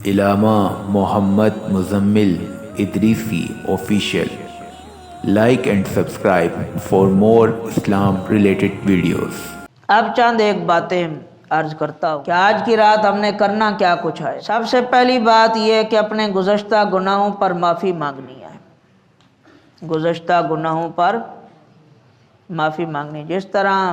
Allama Muhammad Muzammil Idrisi official. Like and subscribe for more Islam related videos. اب چند ایک باتیں عرض کرتا ہوں کہ آج کی رات ہم نے کرنا کیا کچھ ہے. سب سے پہلی بات یہ ہے کہ اپنے گزشتہ گناہوں پر معافی مانگنی ہے. گزشتہ گناہوں پر معافی مانگنی. جس طرح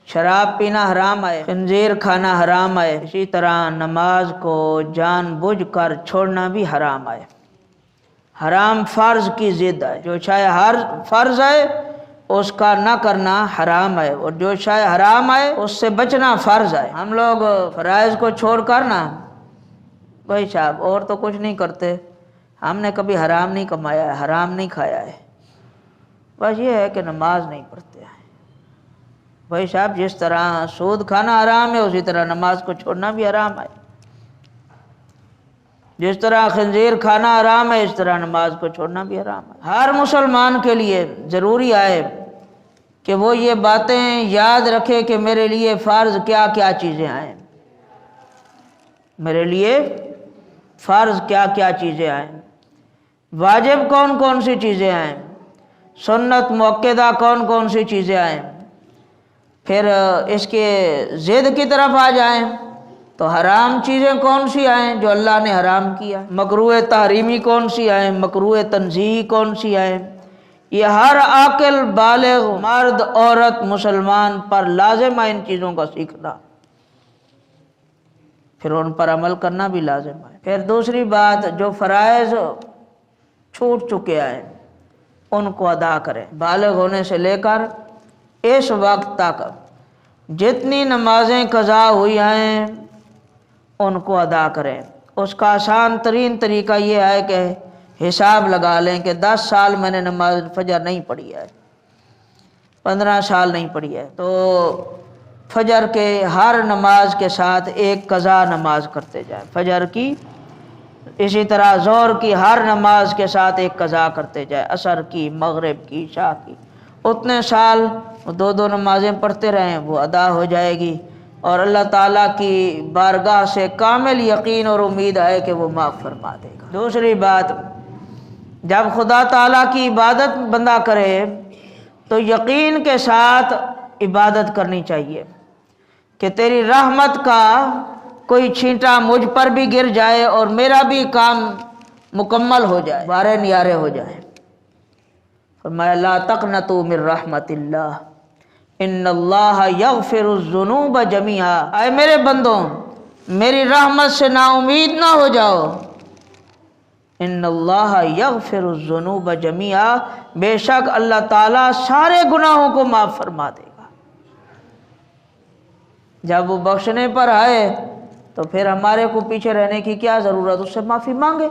شراب پینا حرام ہے، خنزیر کھانا حرام ہے، اسی طرح نماز کو جان بوجھ کر چھوڑنا بھی حرام ہے. حرام فرض کی ضد ہے. جو شے ہر فرض ہے اس کا نہ کرنا حرام ہے، اور جو شے حرام ہے اس سے بچنا فرض ہے. ہم لوگ فرائض کو چھوڑ کر نا بھائی صاحب اور تو کچھ نہیں کرتے، ہم نے کبھی حرام نہیں کمایا ہے، حرام نہیں کھایا ہے، بس یہ ہے کہ نماز نہیں پڑھتے ہیں. بھائی صاحب جس طرح سود کھانا حرام ہے اسی طرح نماز کو چھوڑنا بھی حرام ہے. جس طرح خنزیر کھانا حرام ہے اس طرح نماز کو چھوڑنا بھی حرام ہے. ہر مسلمان کے لیے ضروری ہے کہ وہ یہ باتیں یاد رکھے کہ میرے لیے فرض کیا کیا چیزیں ہیں، میرے لیے فرض کیا کیا چیزیں ہیں، واجب کون کون سی چیزیں ہیں، سنت مؤکدہ کون کون سی چیزیں ہیں. پھر اس کے ضد کی طرف آ جائیں تو حرام چیزیں کون سی ہیں جو اللہ نے حرام کیا، مکروہ تحریمی کون سی ہیں، مکروہ تنزیہی کون سی ہیں. یہ ہر عاقل بالغ مرد عورت مسلمان پر لازم ہے ان چیزوں کا سیکھنا، پھر ان پر عمل کرنا بھی لازم ہے. پھر دوسری بات، جو فرائض چھوٹ چکے ہیں ان کو ادا کریں. بالغ ہونے سے لے کر اس وقت تک جتنی نمازیں قضا ہوئی ہیں ان کو ادا کریں. اس کا آسان ترین طریقہ یہ ہے کہ حساب لگا لیں کہ 10 سال میں نے نماز فجر نہیں پڑھی ہے، 15 سال نہیں پڑھی ہے، تو فجر کے ہر نماز کے ساتھ ایک قضا نماز کرتے جائیں فجر کی. اسی طرح ظہر کی ہر نماز کے ساتھ ایک قضا کرتے جائیں، عصر کی، مغرب کی، عشاء کی. اتنے سال دو دو نمازیں پڑھتے رہیں، وہ ادا ہو جائے گی، اور اللہ تعالیٰ کی بارگاہ سے کامل یقین اور امید ہے کہ وہ معاف فرما دے گا. دوسری بات، جب خدا تعالیٰ کی عبادت بندہ کرے تو یقین کے ساتھ عبادت کرنی چاہیے کہ تیری رحمت کا کوئی چھینٹا مجھ پر بھی گر جائے اور میرا بھی کام مکمل ہو جائے، بارے نیارے ہو جائے. فرمایا لا تقنطوا من رحمت اللہ ان اللہ یغفر الذنوب جميعا. اے میرے بندوں میری رحمت سے نا امید نہ ہو جاؤ. ان اللہ یغفر الذنوب جميعا، بے شک اللہ تعالیٰ سارے گناہوں کو معاف فرما دے گا. جب وہ بخشنے پر آئے تو پھر ہمارے کو پیچھے رہنے کی کیا ضرورت، اس سے معافی مانگے.